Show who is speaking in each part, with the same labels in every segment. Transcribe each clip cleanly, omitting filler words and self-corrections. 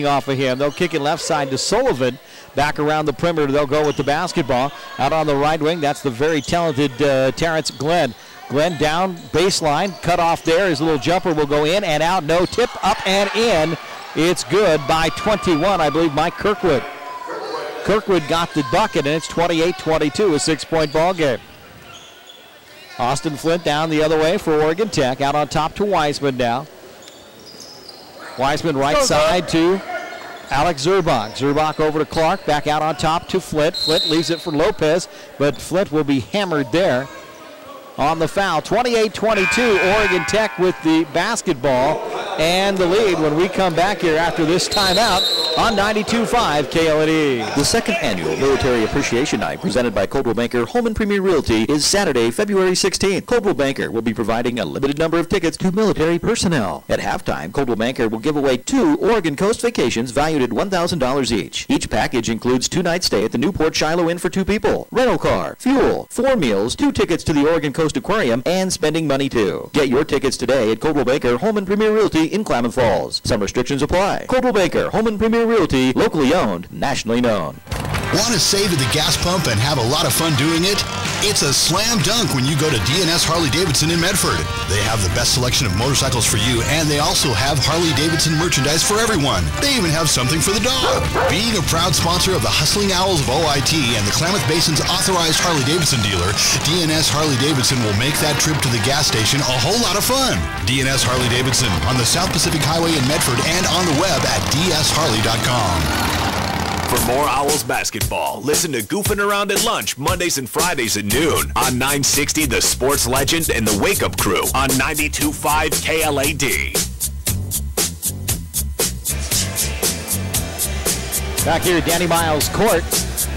Speaker 1: off of him. They'll kick it left side to Sullivan. Back around the perimeter, they'll go with the basketball. Out on the right wing, that's the very talented Terrence Glenn. Glenn down baseline, cut off there. His little jumper will go in and out. No tip, up and in. It's good by 21, I believe, Mike Kirkwood. Kirkwood got the bucket, and it's 28-22, a 6-point ball game. Austin Flint down the other way for Oregon Tech. Out on top to Wiseman now. Wiseman right side to Alex Zerbach. Zerbach over to Clark. Back out on top to Flint. Flint leaves it for Lopez, but Flint will be hammered there on the foul. 28-22, Oregon Tech with the basketball and the lead when we come back here after this timeout on 92.5 KLNE.
Speaker 2: The second annual Military Appreciation Night presented by Coldwell Banker Home and Premier Realty is Saturday, February 16th. Coldwell Banker will be providing a limited number of tickets to military personnel. At halftime, Coldwell Banker will give away 2 Oregon Coast vacations valued at $1,000 each. Each package includes 2-night stay at the Newport Shiloh Inn for 2 people, rental car, fuel, 4 meals, 2 tickets to the Oregon Coast Aquarium, and spending money too. Get your tickets today at Coldwell Banker Home and Premier Realty in Klamath Falls. Some restrictions apply. Coldwell Banker Home and Premier Realty, locally owned, nationally known.
Speaker 3: Want to save at the gas pump and have a lot of fun doing it? It's a slam dunk when you go to D&S Harley-Davidson in Medford. They have the best selection of motorcycles for you, and they also have Harley-Davidson merchandise for everyone. They even have something for the dog. Being a proud sponsor of the Hustling Owls of OIT and the Klamath Basin's authorized Harley-Davidson dealer, D&S Harley-Davidson will make that trip to the gas station a whole lot of fun. D&S Harley-Davidson on the South Pacific Highway in Medford and on the web at dsharley.com.
Speaker 4: For more Owls basketball, listen to Goofing Around at Lunch Mondays and Fridays at noon on 960 The Sports Legend and the Wake Up Crew on 92.5 KLAD.
Speaker 1: Back here at Danny Miles Court,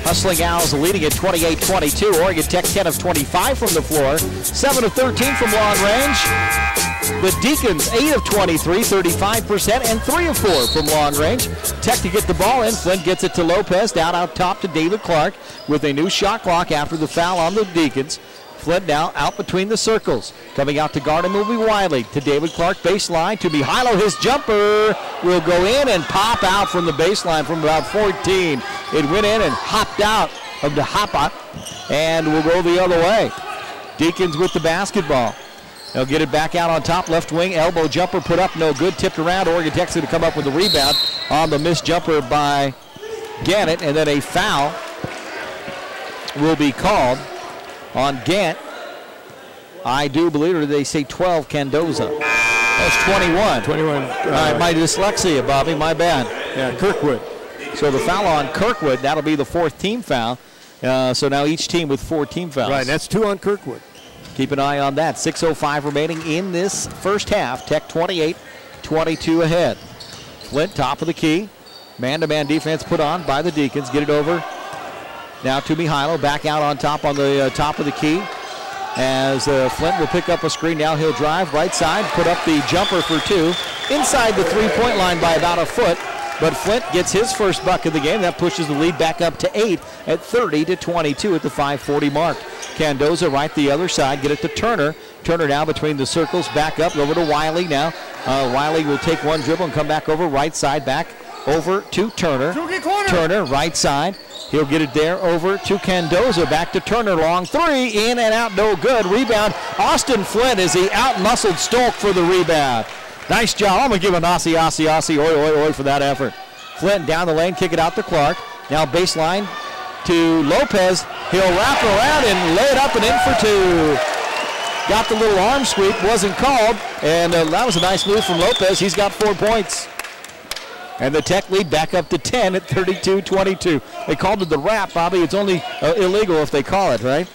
Speaker 1: Hustling Owls leading at 28-22. Oregon Tech 10 of 25 from the floor, 7 of 13 from long range. The Deacons 8 of 23, 35%, and 3 of 4 from long range. Tech to get the ball in. Flynn gets it to Lopez, down out top to David Clark with a new shot clock after the foul on the Deacons. Flynn now out between the circles. Coming out to guard him will be Wiley. To David Clark, baseline to Mihailo. His jumper will go in and pop out from the baseline from about 14. It went in and hopped out of the hopper and will go the other way. Deacons with the basketball. They'll get it back out on top, left wing, elbow jumper put up, no good, tipped around. Oregon Tech's going to come up with the rebound on the missed jumper by Gannett, and then a foul will be called on Gant. I do believe, or they say 12, Candoza. That's 21.
Speaker 5: 21.
Speaker 1: All right, my dyslexia, Bobby, my bad.
Speaker 5: Yeah, Kirkwood.
Speaker 1: So the foul on Kirkwood, that'll be the 4th team foul. So now each team with 4 team fouls.
Speaker 5: Right, that's 2 on Kirkwood.
Speaker 1: Keep an eye on that. 6:05 remaining in this first half. Tech 28-22 ahead. Flint, top of the key. Man-to-man defense put on by the Deacons. Get it over now to Mihailo. Back out on top the top of the key. As Flint will pick up a screen. Now he'll drive right side, put up the jumper for 2. Inside the three-point line by about a foot. But Flint gets his first bucket of the game. That pushes the lead back up to 8 at 30-22 at the 5:40 mark. Candoza right the other side. Get it to Turner. Turner now between the circles. Back up over to Wiley now. Wiley will take one dribble and come back over right side. Back over to Turner. Turner right side. He'll get it there over to Candoza. Back to Turner. Long 3. In and out. No good. Rebound. Austin Flint as he out-muscled Stolk for the rebound. Nice job. I'm going to give an Aussie, oi for that effort. Flint down the lane, kick it out to Clark. Now baseline to Lopez. He'll wrap around and lay it up and in for 2. Got the little arm sweep, wasn't called, and that was a nice move from Lopez. He's got 4 points. And the Tech lead back up to 10 at 32-22. They called it the wrap, Bobby. It's only illegal if they call it, right?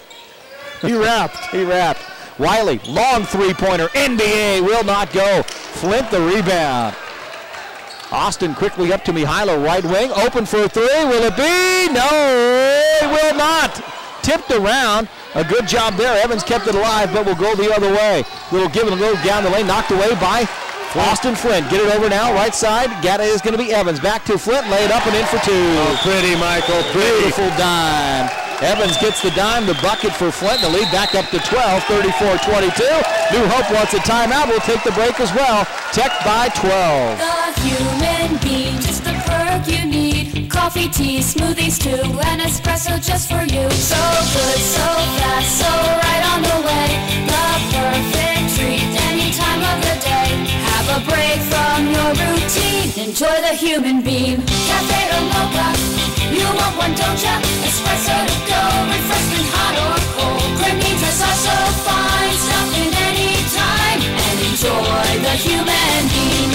Speaker 5: He wrapped.
Speaker 1: He wrapped. Wiley, long three-pointer, NBA, will not go. Flint the rebound. Austin quickly up to Mihailo, right wing, open for a 3. Will it be? No, it will not. Tipped around. A good job there. Evans kept it alive, but will go the other way. Little give and go down the lane, knocked away by Austin Flint. Get it over now, right side. Gata is going to be Evans. Back to Flint, lay it up and in for 2.
Speaker 5: Oh, pretty, Michael, pretty.
Speaker 1: Beautiful dime. Evans gets the dime, the bucket for Flint. The lead back up to 12, 34-22. New Hope wants a timeout. We'll take the break as well. Tech by 12.
Speaker 6: The human being, just a coffee, tea, smoothies too, an espresso just for you. So good, so fast, so right on the way. The perfect treat any time of the day. Have a break from your routine. Enjoy the human beam. Cafe or mocha, you want one, don't ya? Espresso to go, refreshment hot or cold. Cremitas are so fine, stop in any time and enjoy the human beam.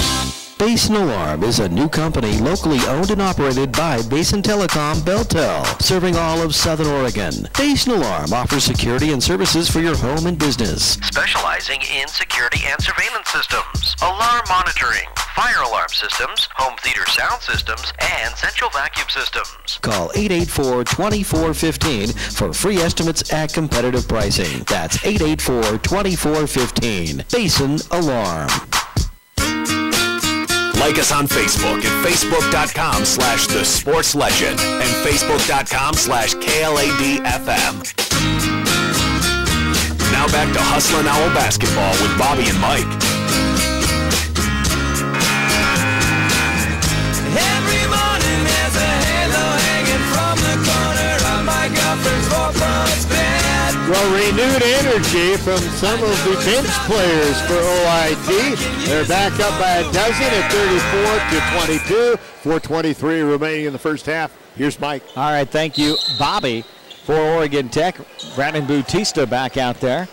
Speaker 2: Basin Alarm is a new company locally owned and operated by Basin Telecom Beltel, serving all of Southern Oregon. Basin Alarm offers security and services for your home and business, specializing in security and surveillance systems, alarm monitoring, fire alarm systems, home theater sound systems, and central vacuum systems. Call 884-2415 for free estimates at competitive pricing. That's 884-2415. Basin Alarm.
Speaker 4: Like us on Facebook at facebook.com/The Sports Legend and facebook.com/KLADFM. Now back to Hustlin' Owl basketball with Bobby and Mike.
Speaker 7: Every morning there's a halo hanging from the corner of my girlfriend's four-post bed.
Speaker 5: Well, renewed energy from some of the bench players for OIT. They're back up by a dozen at 34-22. 4:23 remaining in the first half. Here's Mike.
Speaker 1: All right, thank you, Bobby, for Oregon Tech. Brandon Bautista back out there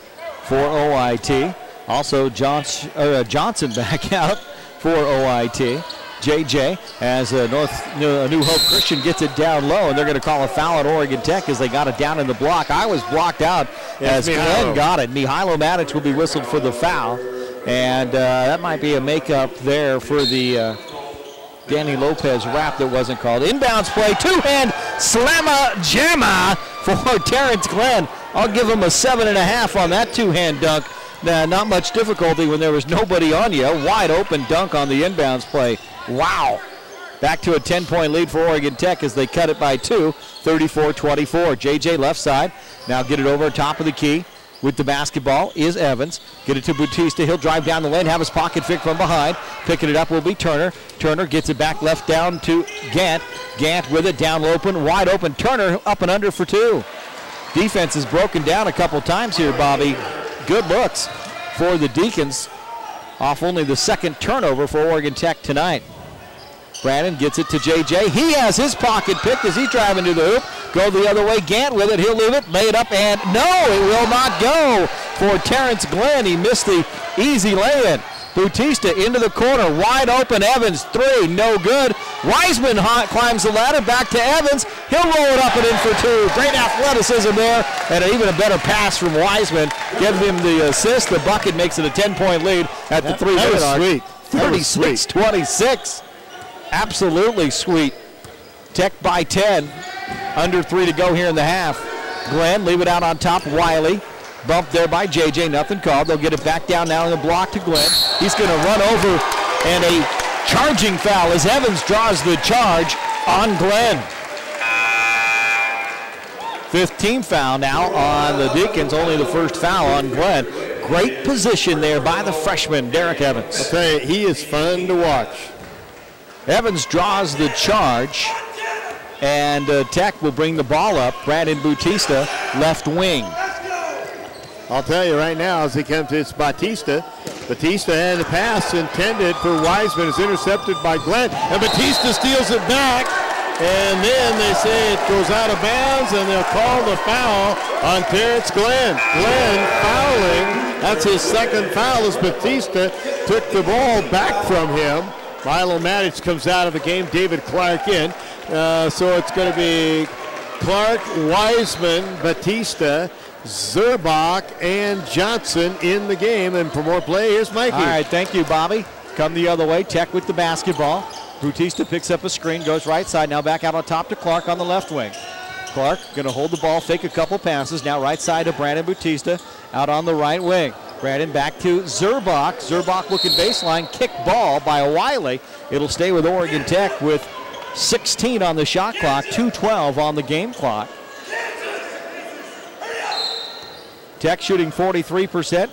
Speaker 1: for OIT. Also, Johnson back out for OIT. JJ as New Hope Christian gets it down low, and they're going to call a foul at Oregon Tech as they got it down in the block. I was blocked out as Glenn got it. Mihailo Matic will be whistled for the foul, and that might be a makeup there for the Danny Lopez wrap that wasn't called. Inbounds play, two-hand slamma jamma for Terrence Glenn. I'll give him a 7.5 on that two-hand dunk. Not much difficulty when there was nobody on you. Wide open dunk on the inbounds play. Wow. Back to a 10-point lead for Oregon Tech as they cut it by 2, 34-24. JJ left side. Now get it over top of the key. With the basketball is Evans. Get it to Bautista. He'll drive down the lane, have his pocket pick from behind. Picking it up will be Turner. Turner gets it back left down to Gant. Gant with it down open, wide open. Turner up and under for 2. Defense is broken down a couple times here, Bobby. Good looks for the Deacons off only the second turnover for Oregon Tech tonight. Brandon gets it to JJ. He has his pocket picked as he's driving to the hoop. Go the other way. Gant with it. He'll leave it. Lay it up, and no, it will not go for Terrence Glenn. He missed the easy lay-in. Bautista into the corner. Wide open. Evans, 3. No good. Wiseman climbs the ladder. Back to Evans. He'll roll it up and in for 2. Great athleticism there, and even a better pass from Wiseman. Gives him the assist. The bucket makes it a 10-point lead at the 3-minute mark. 36-26. Absolutely sweet. Tech by 10. Under 3 to go here in the half. Glenn, leave it out on top. Wiley. Bumped there by JJ. Nothing called. They'll get it back down now in the block to Glenn. He's going to run over, and a charging foul as Evans draws the charge on Glenn. 15th foul now on the Deacons. Only the first foul on Glenn. Great position there by the freshman, Derek Evans.
Speaker 5: I'll tell you, he is fun to watch.
Speaker 1: Evans draws the charge, and Tech will bring the ball up. Brandon Bautista, left wing.
Speaker 5: I'll tell you right now, as he comes to Bautista. Bautista had a pass intended for Wiseman. It's intercepted by Glenn, and Bautista steals it back. And then they say it goes out of bounds, and they'll call the foul on Terrence Glenn. Glenn fouling. That's his second foul as Bautista took the ball back from him. Milo Matic comes out of the game. David Clark in. So it's going to be Clark, Wiseman, Bautista, Zerbach, and Johnson in the game. And for more play, here's Mikey.
Speaker 1: All right, thank you, Bobby. Come the other way. Tech with the basketball. Bautista picks up a screen, goes right side. Now back out on top to Clark on the left wing. Clark going to hold the ball, fake a couple passes. Now right side to Brandon Bautista out on the right wing. Brandon back to Zerbach. Zerbach looking baseline. Kick ball by Wiley. It'll stay with Oregon Tech with 16 on the shot clock, 2:12 on the game clock. Tech shooting 43%.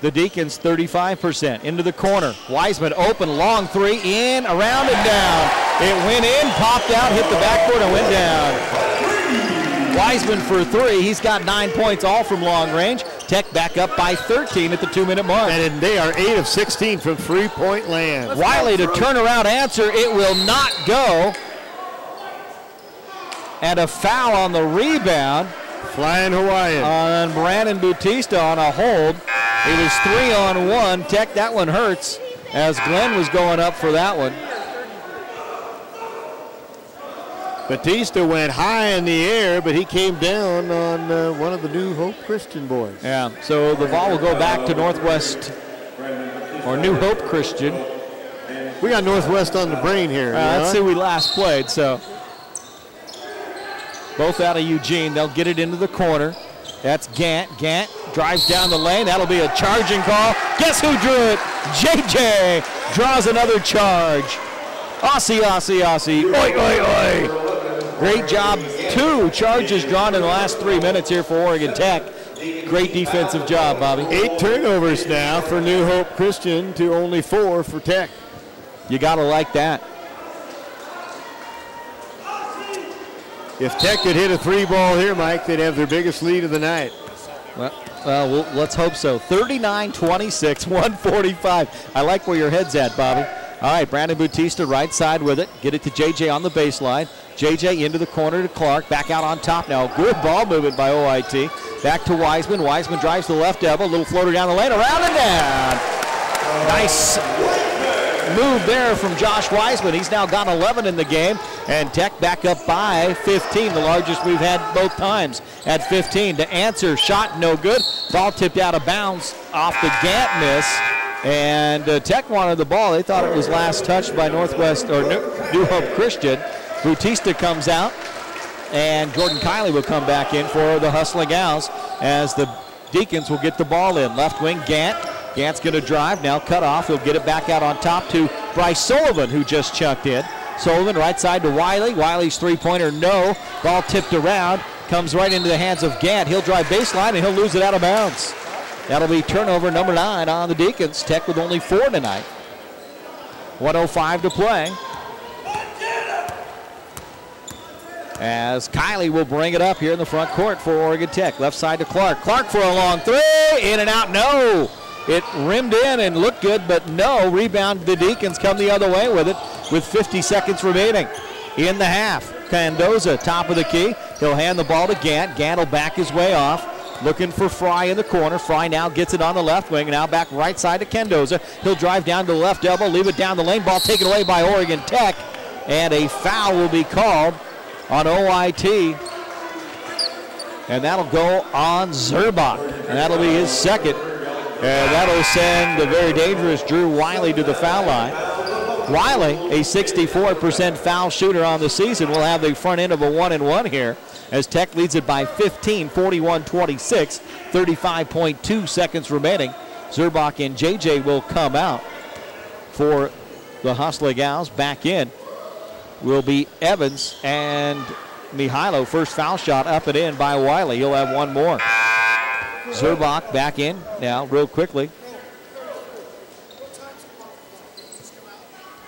Speaker 1: The Deacons 35%. Into the corner. Wiseman open, long three, in, around and down. It went in, popped out, hit the backboard and went down. Wiseman for three. He's got 9 points, all from long range. Tech back up by 13 at the 2-minute mark.
Speaker 5: And they are 8 of 16 from three-point land.
Speaker 1: Wiley to turnaround answer. It will not go. And a foul on the rebound.
Speaker 5: Flying Hawaiian.
Speaker 1: On Brandon Bautista on a hold. It was 3-on-1. Tech, that one hurts as Glenn was going up for that one.
Speaker 5: Bautista went high in the air, but he came down on one of the New Hope Christian boys.
Speaker 1: Yeah, so the ball will go back to Northwest, or New Hope Christian.
Speaker 5: We got Northwest on the brain here.
Speaker 1: Let's see, we last played, so. Both out of Eugene. They'll get it into the corner. That's Gant. Gant drives down the lane. That'll be a charging call. Guess who drew it? JJ draws another charge. Aussie, Aussie, Aussie. Oi, oi, oi. Great job. 2 charges drawn in the last 3 minutes here for Oregon Tech. Great defensive job, Bobby.
Speaker 5: 8 turnovers now for New Hope Christian to only 4 for Tech.
Speaker 1: You got to like that.
Speaker 5: If Tech could hit a 3-ball here, Mike, they'd have their biggest lead of the night.
Speaker 1: Well, let's hope so. 39-26, 145. I like where your head's at, Bobby. All right, Brandon Bautista right side with it. Get it to JJ on the baseline. JJ into the corner to Clark. Back out on top now. Good ball movement by OIT. Back to Wiseman. Wiseman drives to the left elbow. Little floater down the lane. Around and down. Nice move there from Josh Wiseman. He's now got 11 in the game. And Tech back up by 15, the largest we've had both times at 15. To answer, shot no good. Ball tipped out of bounds off the Gant miss. And Tech wanted the ball. They thought it was last touched by Northwest or New Hope Christian. Bautista comes out, and Jordan Kiley will come back in for the Hustling Owls as the Deacons will get the ball in. Left wing, Gant. Gant's going to drive, now cut off. He'll get it back out on top to Bryce Sullivan, who just chucked in. Sullivan right side to Wiley. Wiley's three-pointer, no. Ball tipped around, comes right into the hands of Gant. He'll drive baseline, and he'll lose it out of bounds. That'll be turnover number 9 on the Deacons. Tech with only 4 tonight. 1:05 to play. As Kiley will bring it up here in the front court for Oregon Tech. Left side to Clark. Clark for a long three. In and out, no. It rimmed in and looked good, but no. Rebound, the Deacons come the other way with it with 50 seconds remaining in the half. Candoza, top of the key. He'll hand the ball to Gant. Gant will back his way off. Looking for Fry in the corner. Fry now gets it on the left wing. Now back right side to Candoza. He'll drive down to the left elbow, leave it down the lane. Ball taken away by Oregon Tech. And a foul will be called on OIT. And that'll go on Zerbach. And that'll be his second. And that'll send the very dangerous Drew Wiley to the foul line. Wiley, a 64% foul shooter on the season, will have the front end of a 1-and-1 here as Tech leads it by 15, 41-26, 35.2 seconds remaining. Zerbach and JJ will come out for the Hustling Owls. Back in will be Evans and Mihailo. First foul shot up and in by Wiley. He'll have one more. Zerbach back in now real quickly.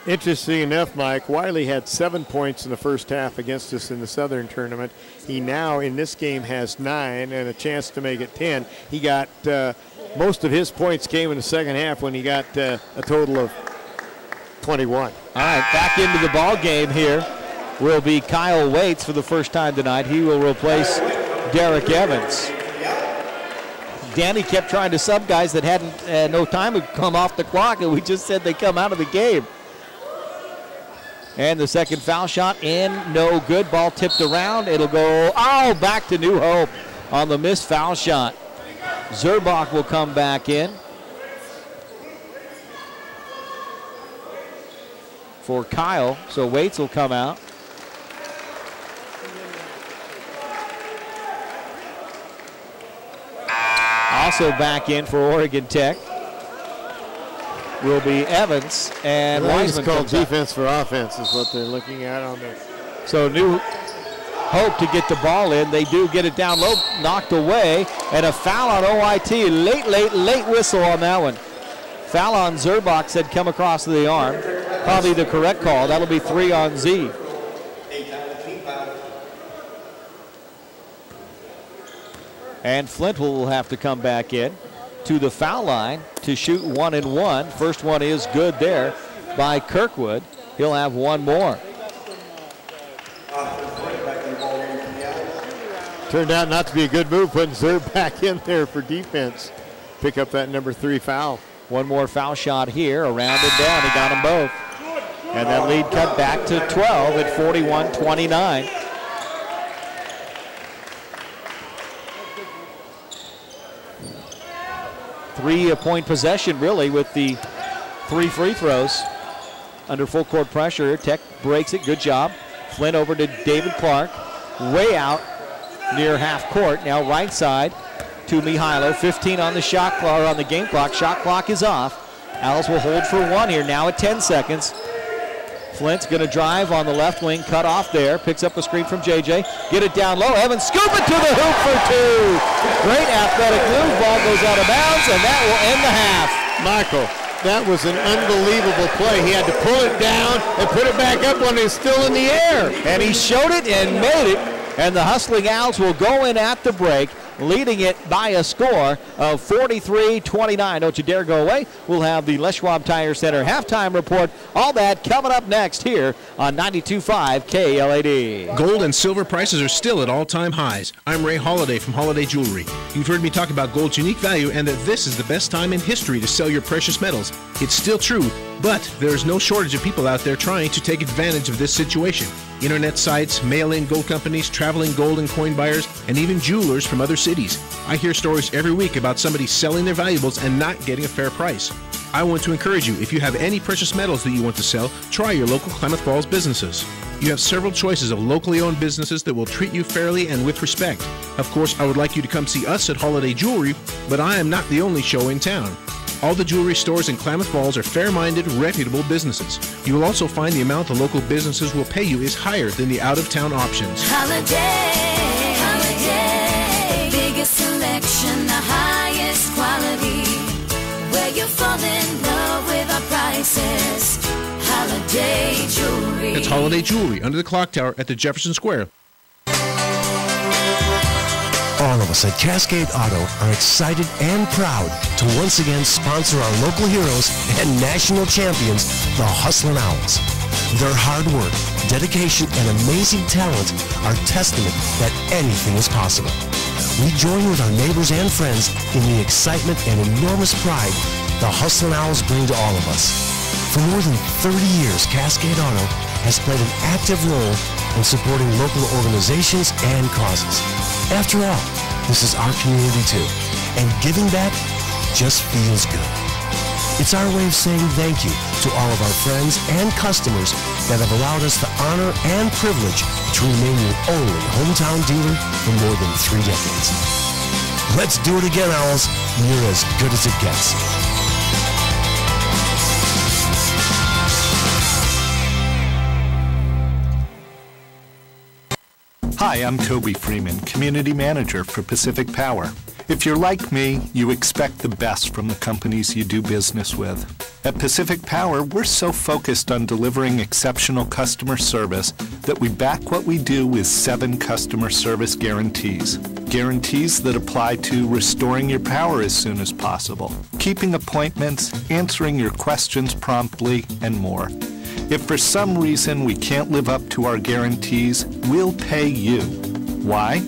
Speaker 5: Interesting enough, Mike, Wiley had 7 points in the first half against us in the Southern Tournament. He now, in this game, has 9 and a chance to make it 10. He got most of his points came in the second half when he got a total of 21.
Speaker 1: All right, back into the ball game here will be Kyle Waits for the first time tonight. He will replace Derek Evans. Danny kept trying to sub guys that hadn't no time to come off the clock, and we just said they come out of the game. And the second foul shot in, no good. Ball tipped around. It'll go, back to New Hope on the missed foul shot. Zerbach will come back in for Kyle. So Waits will come out. Also back in for Oregon Tech will be Evans, and Wiseman
Speaker 5: called
Speaker 1: comes
Speaker 5: defense for offense is what they're looking at on this.
Speaker 1: So New hope to get the ball in. They do get it down low, knocked away, and a foul on OIT. Late whistle on that one. Foul on Zerbach had come across the arm. Probably the correct call. That'll be 3 on Z. And Flint will have to come back in to the foul line to shoot 1 and 1. First one is good there by Kirkwood. He'll have one more.
Speaker 5: Turned out not to be a good move putting Zerb back in there for defense. Pick up that number 3 foul.
Speaker 1: One more foul shot here, around and down. He got them both. And that lead cut back to 12 at 41-29. Three-point possession, really, with the 3 free throws. Under full court pressure, Tech breaks it. Good job. Flint over to David Clark. Way out near half court. Now right side to Mihailo. 15 on the shot clock, or on the game clock. Shot clock is off. Owls will hold for 1 here now at 10 seconds. Flint's going to drive on the left wing, cut off there, picks up a screen from JJ, get it down low, Evans scoop it to the hoop for 2. Great athletic move, ball goes out of bounds, and that will end the half.
Speaker 5: Michael, that was an unbelievable play. He had to pull it down and put it back up when it's still in the air.
Speaker 1: And he showed it and made it, and the hustling Owls will go in at the break, leading it by a score of 43-29. Don't you dare go away. We'll have the Les Schwab Tire Center halftime report. All that coming up next here on 92.5 KLAD.
Speaker 8: Gold and silver prices are still at all-time highs. I'm Ray Holiday from Holiday Jewelry. You've heard me talk about gold's unique value and that this is the best time in history to sell your precious metals. It's still true, but there is no shortage of people out there trying to take advantage of this situation. Internet sites, mail-in gold companies, traveling gold and coin buyers, and even jewelers from other cities. I hear stories every week about somebody selling their valuables and not getting a fair price. I want to encourage you, if you have any precious metals that you want to sell, try your local Klamath Falls businesses. You have several choices of locally owned businesses that will treat you fairly and with respect. Of course, I would like you to come see us at Holiday Jewelry, but I am not the only show in town. All the jewelry stores in Klamath Falls are fair-minded, reputable businesses. You will also find the amount the local businesses will pay you is higher than the out-of-town options.
Speaker 6: Holiday, the biggest selection, the highest quality, where you fall in love with our prices. Holiday Jewelry.
Speaker 8: It's Holiday Jewelry under the clock tower at the Jefferson Square.
Speaker 9: All of us at Cascade Auto are excited and proud to once again sponsor our local heroes and national champions, the Hustlin' Owls. Their hard work, dedication, and amazing talent are testament that anything is possible. We join with our neighbors and friends in the excitement and enormous pride the Hustlin' Owls bring to all of us. For more than 30 years, Cascade Auto has played an active role in supporting local organizations and causes. After all, this is our community too, and giving back just feels good. It's our way of saying thank you to all of our friends and customers that have allowed us the honor and privilege to remain your only hometown dealer for more than 3 decades. Let's do it again, Owls. You're as good as it gets.
Speaker 10: Hi, I'm Toby Freeman, Community Manager for Pacific Power. If you're like me, you expect the best from the companies you do business with. At Pacific Power, we're so focused on delivering exceptional customer service that we back what we do with 7 customer service guarantees. Guarantees that apply to restoring your power as soon as possible, keeping appointments, answering your questions promptly, and more. If for some reason we can't live up to our guarantees, we'll pay you. Why?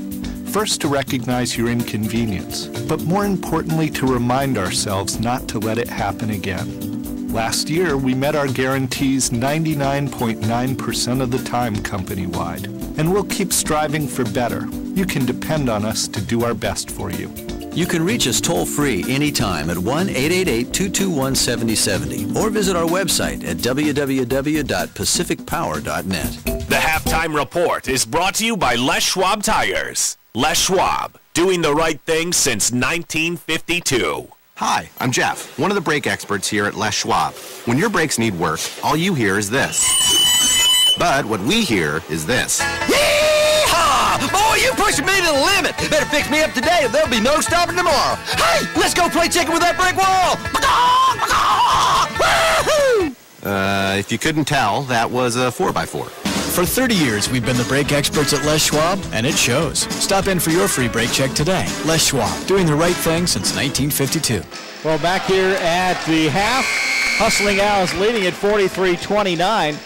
Speaker 10: First, to recognize your inconvenience, but more importantly, to remind ourselves not to let it happen again. Last year, we met our guarantees 99.9% of the time company-wide, and we'll keep striving for better. You can depend on us to do our best for you.
Speaker 11: You can reach us toll-free anytime at 1-888-221-7070 or visit our website at www.pacificpower.net.
Speaker 4: The Halftime Report is brought to you by Les Schwab Tires. Les Schwab, doing the right thing since 1952.
Speaker 12: Hi, I'm Jeff, one of the brake experts here at Les Schwab. When your brakes need work, all you hear is this. But what we hear is this. Yee-haw!
Speaker 13: Boy, you pushing me to the limit. Better fix me up today or there'll be no stopping tomorrow. Hey, let's go play chicken with that brick wall. Woo-hoo!
Speaker 12: If you couldn't tell, that was a 4x4.
Speaker 14: For 30 years, we've been the brake experts at Les Schwab, and it shows. Stop in for your free brake check today. Les Schwab, doing the right thing since 1952.
Speaker 1: Well, back here at the half, Hustling Owls leading at 43-29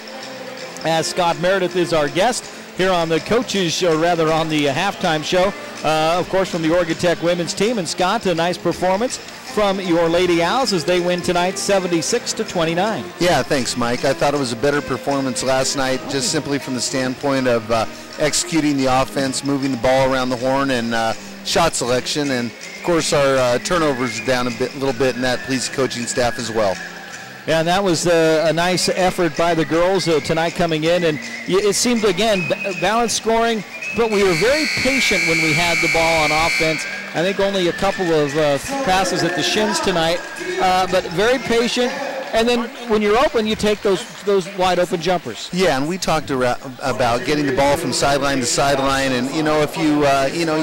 Speaker 1: as Scott Meredith is our guest here on the coaches show, rather on the halftime show, of course, from the Oregon Tech women's team. And Scott, a nice performance from your Lady Owls as they win tonight 76-29.
Speaker 15: Yeah, thanks, Mike. I thought it was a better performance last night, just simply from the standpoint of executing the offense, moving the ball around the horn, and shot selection. And, of course, our turnovers are down a little bit, and that pleased the coaching staff as well.
Speaker 1: Yeah, and that was a nice effort by the girls tonight coming in. And it seemed, again, balanced scoring, but we were very patient when we had the ball on offense. I think only a couple of passes at the shins tonight, but very patient. And then when you're open, you take those wide open jumpers.
Speaker 15: Yeah, and we talked about getting the ball from sideline to sideline. And if you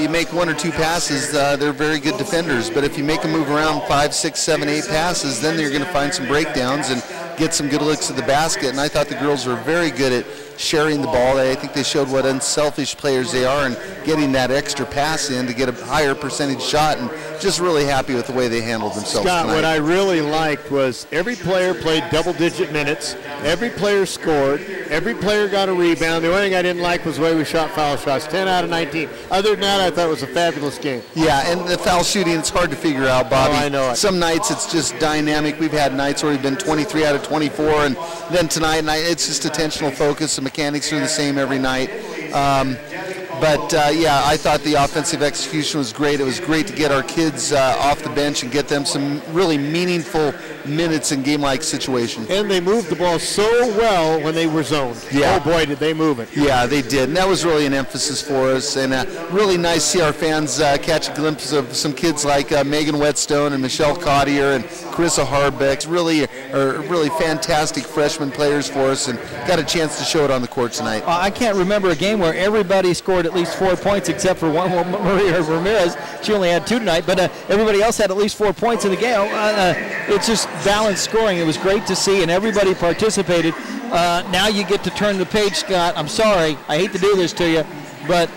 Speaker 15: you make one or two passes, they're very good defenders. But if you make them move around 5, 6, 7, 8 passes, then you're going to find some breakdowns and get some good looks at the basket. And I thought the girls were very good at sharing the ball. I think they showed what unselfish players they are and getting that extra pass in to get a higher percentage shot, and just really happy with the way they handled themselves
Speaker 5: Scott,
Speaker 15: tonight.
Speaker 5: what I really liked was every player played double-digit minutes, every player scored, every player got a rebound. The only thing I didn't like was the way we shot foul shots, 10 out of 19. Other than that, I thought it was a fabulous game.
Speaker 15: Yeah, and the foul shooting, it's hard to figure out, Bobby.
Speaker 5: Oh, I know it.
Speaker 15: Some nights it's just dynamic. We've had nights where we've been 23 out of 24, and then tonight it's just attentional focus. The mechanics are the same every night. Yeah, I thought the offensive execution was great. It was great to get our kids off the bench and get them some really meaningful minutes in game-like situations.
Speaker 5: And they moved the ball so well when they were zoned.
Speaker 15: Yeah.
Speaker 5: Oh, boy, did they move it.
Speaker 15: Yeah, they did. And that was really an emphasis for us. And really nice to see our fans catch a glimpse of some kids like Megan Whetstone and Michelle Cottier and Carissa Harbeck. Really fantastic freshman players for us, and got a chance to show it on the court tonight.
Speaker 1: I can't remember a game where everybody scored at least 4 points except for one, Maria Ramirez. She only had 2 tonight, but everybody else had at least 4 points in the game. It's just balanced scoring. It was great to see, and everybody participated. Now you get to turn the page, Scott. I'm sorry, I hate to do this to you, but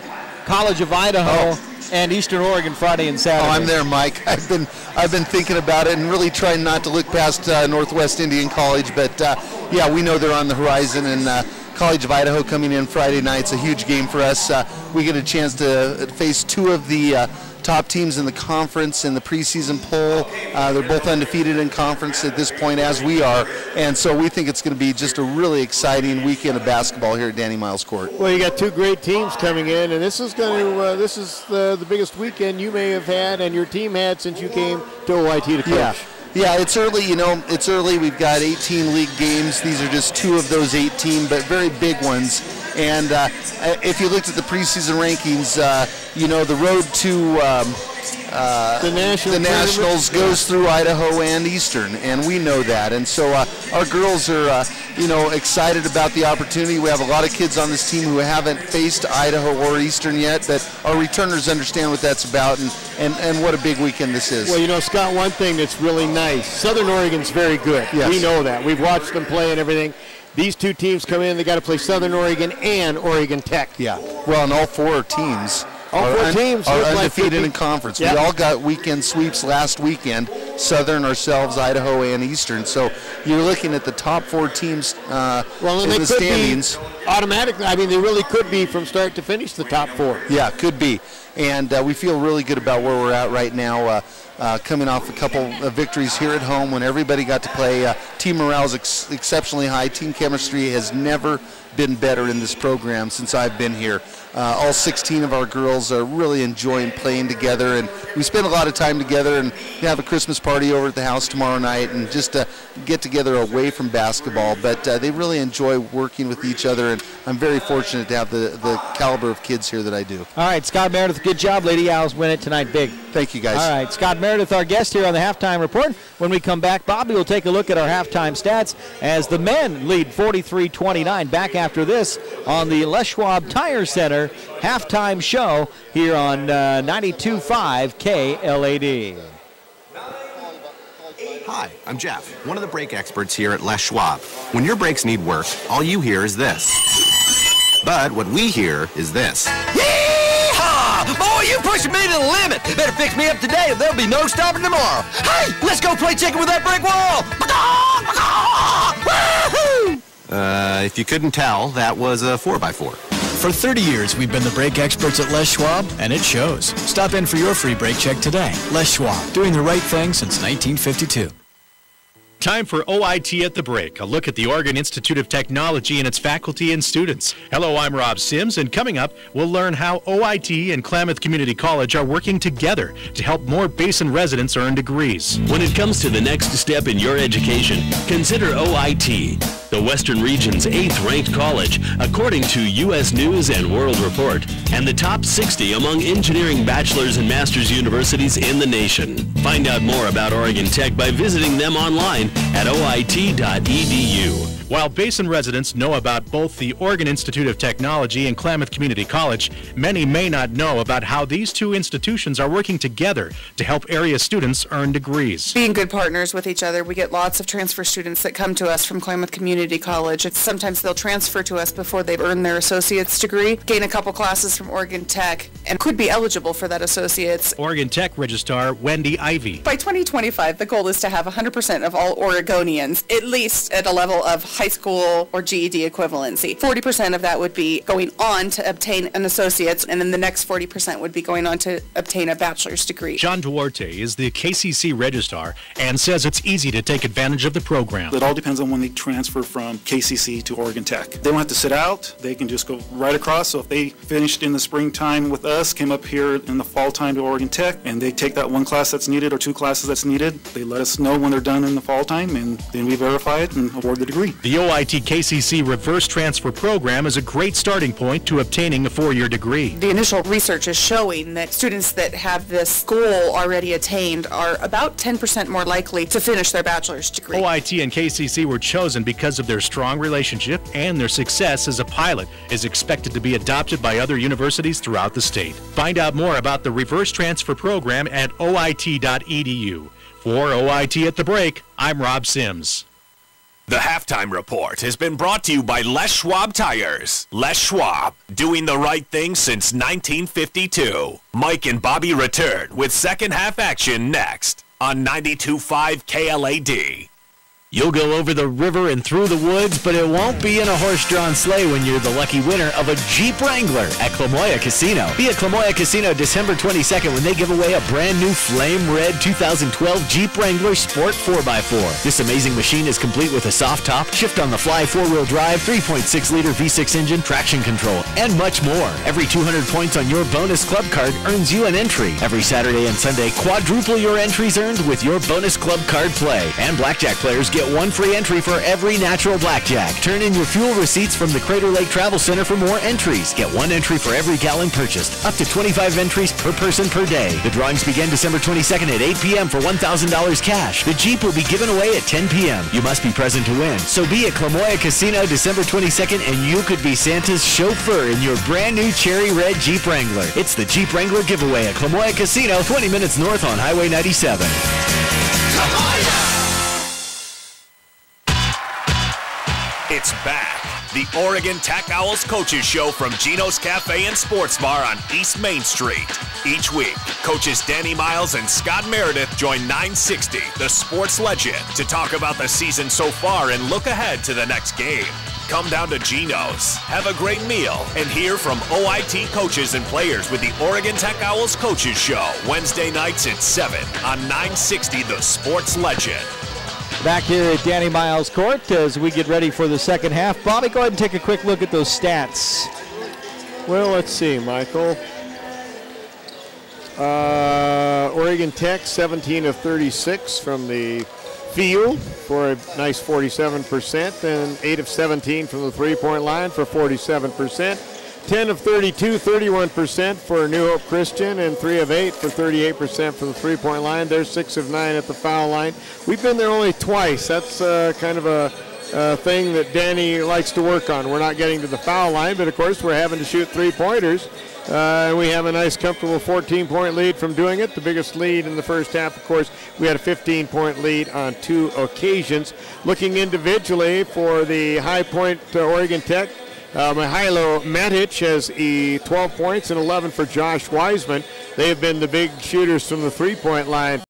Speaker 1: College of Idaho and Eastern Oregon Friday and Saturday.
Speaker 15: Oh, I'm there, Mike. I've been thinking about it and really trying not to look past Northwest Indian College, but yeah, we know they're on the horizon, and College of Idaho coming in Friday night's a huge game for us. We get a chance to face 2 of the top teams in the conference in the preseason poll. They're both undefeated in conference at this point, as we are, and so we think it's going to be just a really exciting weekend of basketball here at Danny Miles Court.
Speaker 5: Well, you got 2 great teams coming in, and this is the biggest weekend you may have had and your team had since you came to OIT to coach.
Speaker 15: Yeah, it's early, it's early. We've got 18 league games. These are just 2 of those 18, but very big ones. And if you looked at the preseason rankings, the road to
Speaker 5: the
Speaker 15: Nationals goes through Idaho and Eastern, and we know that. And so our girls are, excited about the opportunity. We have a lot of kids on this team who haven't faced Idaho or Eastern yet, but our returners understand what that's about and what a big weekend this is.
Speaker 5: Well, Scott, one thing that's really nice, Southern Oregon's very good.
Speaker 15: Yes.
Speaker 5: We know that. We've watched them play and everything. These 2 teams come in, they got to play Southern Oregon and Oregon Tech.
Speaker 15: Yeah. Well, and all 4 teams
Speaker 5: are
Speaker 15: undefeated in conference.
Speaker 5: Yep.
Speaker 15: We all got weekend sweeps last weekend, Southern, ourselves, Idaho, and Eastern. So you're looking at the top 4 teams in the standings.
Speaker 5: Automatically, they really could be from start to finish the top 4.
Speaker 15: Yeah, could be. And we feel really good about where we're at right now. Coming off a couple of victories here at home when everybody got to play. Team morale is exceptionally high. Team chemistry has never been better in this program since I've been here. All 16 of our girls are really enjoying playing together, and we spend a lot of time together, and we have a Christmas party over at the house tomorrow night, and just get together away from basketball. But they really enjoy working with each other, and I'm very fortunate to have the caliber of kids here that I do.
Speaker 1: All right, Scott Meredith, good job. Lady Owls win it tonight big.
Speaker 15: Thank you, guys.
Speaker 1: All right, Scott Meredith, our guest here on the Halftime Report. When we come back, Bobby will take a look at our halftime stats as the men lead 43-29 back after this on the Les Schwab Tire Center halftime show here on 92.5 KLAD.
Speaker 12: Hi, I'm Jeff, one of the brake experts here at Les Schwab. When your brakes need work, all you hear is this. But what we hear is this.
Speaker 13: Yeehaw! Boy, you pushing me to the limit. Better fix me up today or there'll be no stopping tomorrow. Hey, let's go play chicken with that brick wall. Woo-hoo!
Speaker 12: If you couldn't tell, that was a 4x4.
Speaker 14: For 30 years, we've been the brake experts at Les Schwab, and it shows. Stop in for your free brake check today. Les Schwab, doing the right thing since 1952.
Speaker 16: Time for OIT at the Break, a look at the Oregon Institute of Technology and its faculty and students. Hello, I'm Rob Sims, and coming up, we'll learn how OIT and Klamath Community College are working together to help more Basin residents earn degrees.
Speaker 17: When it comes to the next step in your education, consider OIT, the Western Region's 8th-ranked college, according to U.S. News and World Report, and the top 60 among engineering bachelor's and master's universities in the nation. Find out more about Oregon Tech by visiting them online at oit.edu.
Speaker 16: While Basin residents know about both the Oregon Institute of Technology and Klamath Community College, many may not know about how these two institutions are working together to help area students earn degrees.
Speaker 18: Being good partners with each other, we get lots of transfer students that come to us from Klamath Community College. Sometimes they'll transfer to us before they've earned their associate's degree, gain a couple classes from Oregon Tech, and could be eligible for that associate's.
Speaker 16: Oregon Tech Registrar Wendy Ivey.
Speaker 18: By 2025, the goal is to have 100% of all Oregonians at least at a level of high school or GED equivalency. 40% of that would be going on to obtain an associate's, and then the next 40% would be going on to obtain a bachelor's degree.
Speaker 16: John Duarte is the KCC Registrar and says it's easy to take advantage of the program.
Speaker 19: It all depends on when they transfer from KCC to Oregon Tech. They don't have to sit out. They can just go right across. So if they finished in the springtime with us, came up here in the fall time to Oregon Tech, and they take that one class that's needed or two classes that's needed, they let us know when they're done in the fall time, and then we verify it and award the degree.
Speaker 16: The OIT KCC Reverse Transfer Program is a great starting point to obtaining a 4-year degree.
Speaker 18: The initial research is showing that students that have this goal already attained are about 10% more likely to finish their bachelor's degree.
Speaker 16: OIT and KCC were chosen because of their strong relationship, and their success as a pilot is expected to be adopted by other universities throughout the state. Find out more about the Reverse Transfer Program at oit.edu. For OIT at the Break, I'm Rob Sims.
Speaker 4: The Halftime Report has been brought to you by Les Schwab Tires. Les Schwab, doing the right thing since 1952. Mike and Bobby return with second half action next on 92.5 KLAD.
Speaker 20: You'll go over the river and through the woods, but it won't be in a horse-drawn sleigh when you're the lucky winner of a Jeep Wrangler at Clamoya Casino. Be at Clamoya Casino December 22nd when they give away a brand new flame red 2012 Jeep Wrangler Sport 4x4. This amazing machine is complete with a soft top, shift-on-the-fly 4-wheel drive, 3.6-liter V6 engine, traction control, and much more. Every 200 points on your bonus club card earns you an entry. Every Saturday and Sunday, quadruple your entries earned with your bonus club card play. And blackjack players get one free entry for every natural blackjack. Turn in your fuel receipts from the Crater Lake Travel Center for more entries. Get one entry for every gallon purchased. Up to 25 entries per person per day. The drawings begin December 22nd at 8 p.m. for $1,000 cash. The Jeep will be given away at 10 p.m. You must be present to win. So be at Clamoya Casino December 22nd and you could be Santa's chauffeur in your brand new cherry red Jeep Wrangler. It's the Jeep Wrangler giveaway at Clamoya Casino, 20 minutes north on Highway 97.
Speaker 4: It's back. The Oregon Tech Owls Coaches Show from Gino's Cafe and Sports Bar on East Main Street. Each week, coaches Danny Miles and Scott Meredith join 960, the sports legend, to talk about the season so far and look ahead to the next game. Come down to Gino's, have a great meal, and hear from OIT coaches and players with the Oregon Tech Owls Coaches Show, Wednesday nights at 7 on 960, the sports legend.
Speaker 1: Back here at Danny Miles Court as we get ready for the second half. Bobby, go ahead and take a quick look at those stats.
Speaker 5: Well, let's see, Michael. Oregon Tech, 17 of 36 from the field for a nice 47%, and 8 of 17 from the three-point line for 47%. 10 of 32, 31% for New Hope Christian, and 3 of 8 for 38% from the three-point line. They're 6 of 9 at the foul line. We've been there only twice. That's kind of a thing that Danny likes to work on. We're not getting to the foul line, but of course we're having to shoot three-pointers. We have a nice, comfortable 14-point lead from doing it. The biggest lead in the first half, of course, we had a 15-point lead on 2 occasions. Looking individually for the High Point Oregon Tech, Mihailo Matic has 12 points and 11 for Josh Wiseman. They have been the big shooters from the three-point line.